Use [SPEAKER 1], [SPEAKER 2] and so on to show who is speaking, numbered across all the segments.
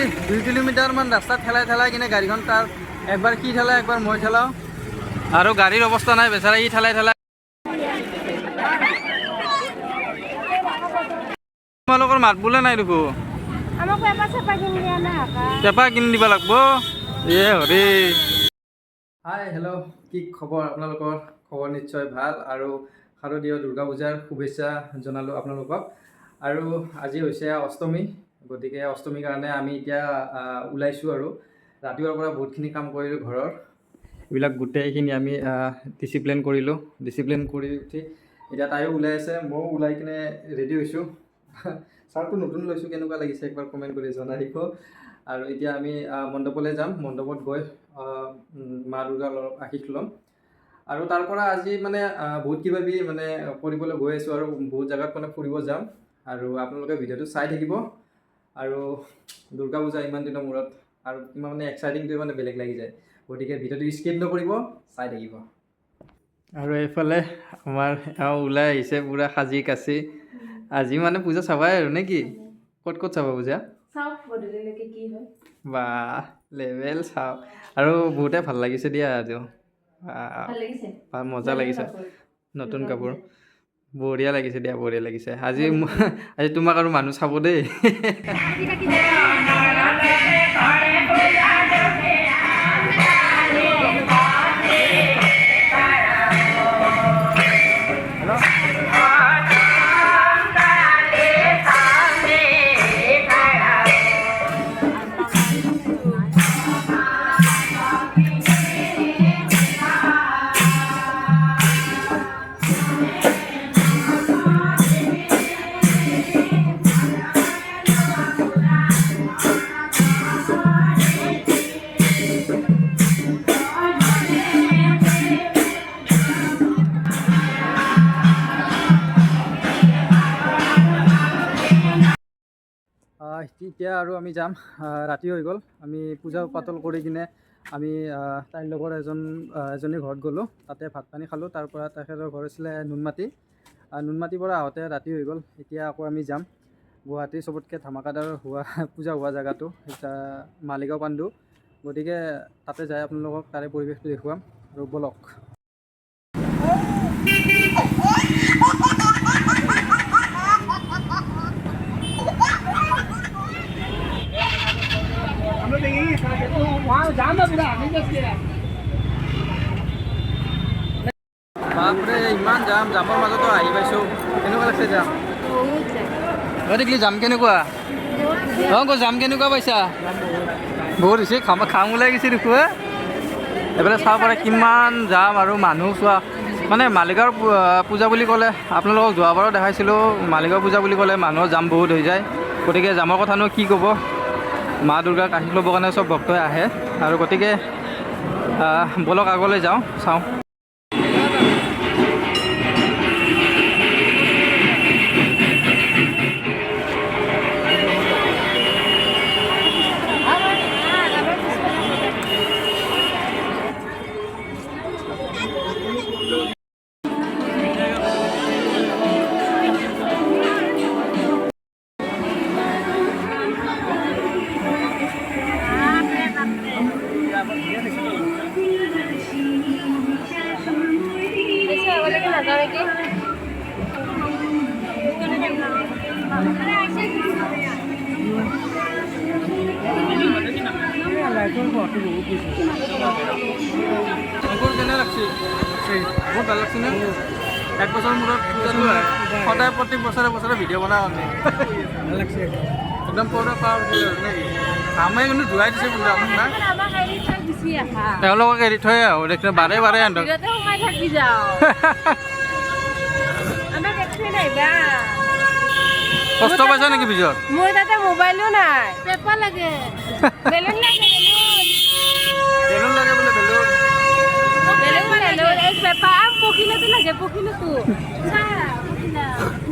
[SPEAKER 1] 2 কিলোমিটাৰমান ৰাস্তাত ঠেলাই কিনে গাড়ীখন তাৰ একবাৰ সি ঠেলাই একবাৰ মই ঠেলাওঁ আৰু গাড়ীৰ অৱস্থা নাই বেচাৰা ই ঠেলাই তোমালোকৰ মাত বোলে নাই দেখো পেপা কিনি দিব লাগব হৰি হাই হেল্ল' কি খবৰ আপোনালোকৰ খবৰ নিশ্চয় ভাল আৰু শাৰদীয় দুৰ্গা পূজাৰ শুভেচ্ছা জনালোঁ আপোনালোকক আৰু আজি হৈছে অষ্টমী গতিকে অষ্টমীৰ কাৰণে আমি এতিয়া ওলাইছোঁ আৰু ৰাতিপুৱাৰ পৰা বহুতখিনি কাম কৰিলোঁ ঘৰৰ এইবিলাক গোটেইখিনি আমি ডিচিপ্লিন কৰিলোঁ ডিচিপ্লিন কৰি উঠি এতিয়া তাইও ওলাই আছে ময়ো ওলাই কিনে ৰেডি হৈছোঁ চাৰ্টটো নতুন লৈছোঁ কেনেকুৱা লাগিছে একবাৰ কমেণ্ট কৰি জনাই দিব আৰু এতিয়া আমি মণ্ডপলৈ যাম মণ্ডপত গৈ মা দুৰ্গাৰ আশীষ ল'ম আৰু তাৰ পৰা আজি মানে বহুত কিবাকিবি মানে কৰিবলৈ গৈ আছোঁ আৰু বহুত জেগাত মানে ফুৰিব যাম আৰু আপোনালোকে ভিডিঅ'টো চাই থাকিব আৰু দুৰ্গা পূজা ইমান দিনৰ মূৰত আৰু ইমান মানে এক্সাইটিংটো মানে বেলেগ লাগি যায় গতিকে ভিডিঅ'টো স্কিপ নকৰিব চাই থাকিব আৰু এইফালে আমাৰ এওঁ ওলাই আহিছে পূৰা সাজি কাচি আজি মানে পূজা চাবাই আৰু নে কি ক'ত চাবা পূজা বা লেভেল চাওঁ আৰু বহুতে ভাল লাগিছে দিয়া আজি ভাল মজা লাগিছে নতুন কাপোৰ বঢ়িয়া লাগিছে দিয়া বঢ়িয়া লাগিছে আজি তোমাক আৰু মানুহ চাব দেই এতিয়া আৰু আমি যাম ৰাতি হৈ গ'ল আমি পূজা পাতল কৰি কিনে আমি তাইৰ লগৰ এজনী ঘৰত গ'লোঁ তাতে ভাত পানী খালোঁ তাৰ পৰা তেখেতৰ ঘৰ আছিলে নুনমাটিৰ পৰা আহোঁতে ৰাতি হৈ গ'ল এতিয়া আকৌ আমি যাম গুৱাহাটীৰ চবতকৈ ধামাকাদাৰ পূজা হোৱা জেগাটো মালিগাঁও পাণ্ডু গতিকে তাতে যাই আপোনালোকক তাৰে পৰিৱেশটো দেখুৱাম আৰু ব'লক বাপৰে ইমান জামৰ মাজতো আহি পাইছোঁ কেনেকুৱা লাগিছে যাম দেখিলি যাম কেনেকুৱা যাম কেনেকুৱা পাইছা বহুত হৈছে খাম ওলাই গৈছে দেখোঁ এইফালে চাব পাৰে কিমান যাম আৰু মানুহ চোৱা মানে মালিগাঁৱৰ পূজা বুলি ক'লে আপোনালোকক যোৱাবাৰো দেখাইছিলোঁ মালিগাঁৱৰ পূজা বুলি ক'লে মানুহৰ জাম বহুত হৈ যায় গতিকে জামৰ কথানো কি ক'ব মা দুৰ্গাৰ আশীষ ল'বৰ কাৰণে চব ভক্তই আহে আৰু গতিকে ব'লক আগলৈ যাওঁ চাওঁ কেনে লাগছে বহুত ভাল লাগছে নে এক বছৰ মূৰত পূজাটো হয় সদায় প্ৰত্যেক বছৰে ভিডিঅ' বনাওঁ আমি ভাল লাগছে একদম পুৰা পাৱাৰ নেকি আমি কিন্তু ধুৱাই দিছে বোলে আপোনাক না তেওঁলোকক এৰি থৈ আহোঁ দেখোন বাৰে আনক কষ্ট পাইছা নেকি পিছত
[SPEAKER 2] মোৰ তাতে মোবাইলো নাই পেপাৰ লাগে বেলুন লাগে
[SPEAKER 1] বোলে
[SPEAKER 2] বেলুন এক পেপাৰ পখিলাটো লাগে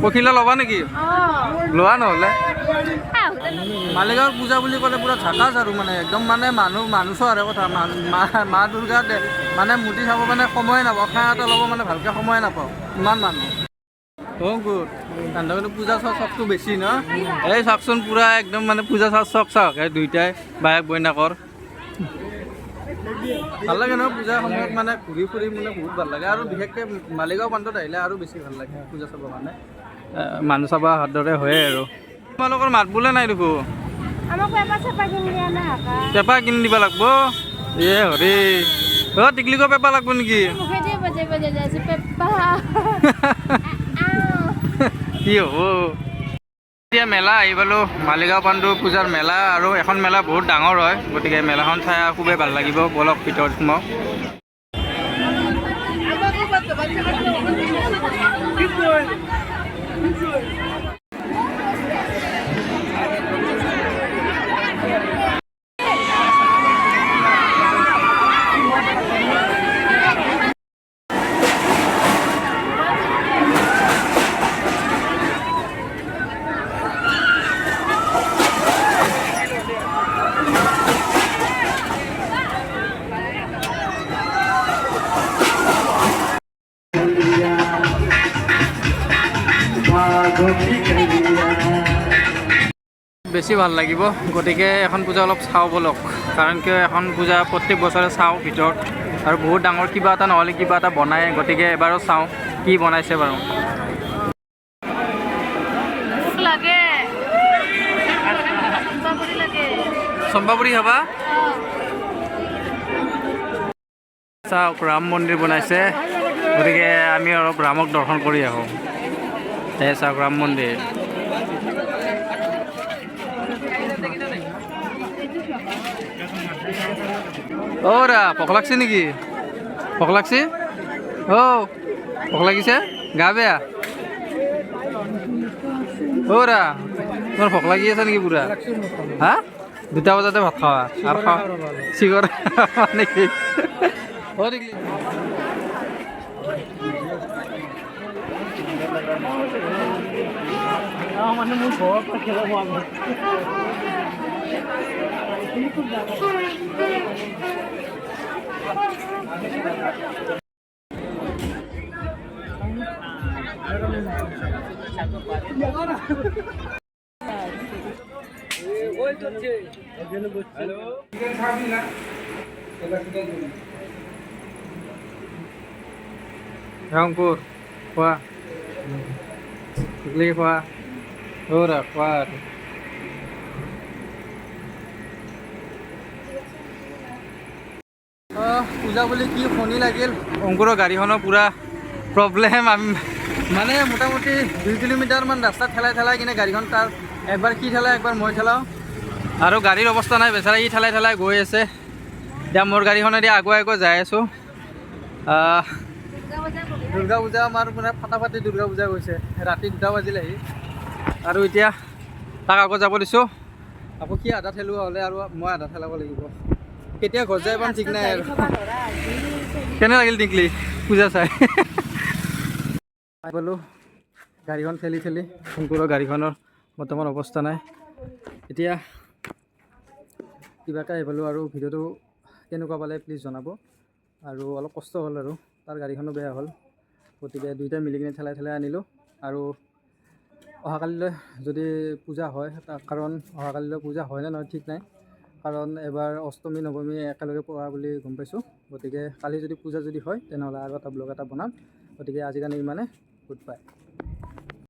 [SPEAKER 1] পখিলা ল'বা নেকি লোৱা নহ'লে মালিগাঁৱৰ পূজা বুলি ক'লে পুৰা ঝাকাছ আৰু মানে একদম মানে মানুহ চোৱাৰে কথা মা দুৰ্গা মানে মূৰ্তি চাব মানে সময়ে নাপাওঁ খাই এটা ল'ব মানে ভালকৈ সময়ে নাপাওঁ ইমান মানুহ অংকুৰ তহঁতৰ কিন্তু পূজা চখটো বেছি ন এই চাওকচোন পূৰা একদম মানে পূজা চখ চাওক এই দুইটাই বায়েক বইনাকৰ ভাল লাগে ন পূজাৰ সময়ত মানে ঘূৰি ফুৰি মানে বহুত ভাল লাগে আৰু বিশেষকৈ মালিগাঁও প্ৰান্তত আহিলে আৰু বেছি ভাল লাগে পূজা চাবৰ কাৰণে মানুহ চাব অহাৰ দৰে হয়ে আৰু তোমালোকৰ মাত বোলে নাই দেখো পেপা কিনি দিব লাগব হৰি টিকলিকৰ পেপা লাগব নেকি কি হ'ব এতিয়া মেলা আহি পালোঁ মালিগাঁও পাণ্ডু পূজাৰ মেলা আৰু এখন মেলা বহুত ডাঙৰ হয় গতিকে মেলাখন চাই খুবেই ভাল লাগিব বলক ভিতৰত সোমাওঁ বেছি ভাল লাগিব গতিকে এখন পূজা অলপ চাওঁ বলক কাৰণ কিয় এখন পূজা প্ৰত্যেক বছৰে চাওঁ ভিতৰত আৰু বহুত ডাঙৰ কিবা এটা নহ'লে কিবা এটা বনায় গতিকে এবাৰো চাওঁ কি বনাইছে বাৰু চম্পাপুৰি খাবা চাওক ৰাম মন্দিৰ বনাইছে গতিকে আমি অলপ ৰামক দৰ্শন কৰি আহোঁ এই চাওক ৰাম মন্দিৰ ৰা ভোক লাগছে নেকি ভোক লাগছে ভোক লাগিছে গা বেয়া ৰা তোমাৰ ভোক লাগি আছে নেকি পুৰা হা 2টা বজাতে ভাত খাৱা আৰু খাৱা চিগৰ নেকি মানে মোৰ ঘৰৰ পৰা খেলা ৰংপুৰ খোৱা টিকলি খোৱা খোৱা পূজা বুলি কি শুনি লাগিল অংকুৰৰ গাড়ীখনৰ পূৰা প্ৰব্লেম আমি মানে মোটামুটি 2 কিলোমিটাৰমান ৰাস্তাত ঠেলাই কিনে গাড়ীখন তাৰ একবাৰ সি ঠেলাই একবাৰ মই ঠেলাওঁ আৰু গাড়ীৰ অৱস্থা নাই বেচাৰা ই ঠেলাই গৈ আছে এতিয়া মোৰ গাড়ীখনেদি আগুৱাই যাই আছোঁ দুৰ্গা পূজা আমাৰ মানে ফাটাফাটি দুৰ্গা পূজা গৈছে ৰাতি 2টা বাজিল আহি আৰু এতিয়া তাক আকৌ যাব দিছোঁ আকৌ সি আধা ঠেলোৱা হ'লে আৰু মই আধা ঠেলাব লাগিব কেতিয়া ঘৰ যায় পাম ঠিক নাই আৰু কেনে লাগিল টিকলি পূজা চাই পালোঁ গাড়ীখন ঠেলি শংকুৰৰ গাড়ীখনৰ বৰ্তমান অৱস্থা নাই এতিয়া কিবাকৈ আহি পালোঁ আৰু ভিডিঅ'টো কেনেকুৱা পালে প্লিজ জনাব আৰু অলপ কষ্ট হ'ল আৰু তাৰ গাড়ীখনো বেয়া হ'ল গতিকে দুয়োটাই মিলি কিনে ঠেলাই আনিলোঁ আৰু অহাকালিলৈ যদি পূজা হয় কাৰণ অহাকালিলৈ পূজা হয় নে নহয় ঠিক নাই কাৰণ এবাৰ অষ্টমী নৱমী একেলগে পৰা বুলি গম পাইছোঁ গতিকে কালি যদি পূজা যদি হয় তেনেহ'লে আৰু এটা ব্লগ এটা বনাম গতিকে আজিৰ কাৰণে ইমানে গুড বাই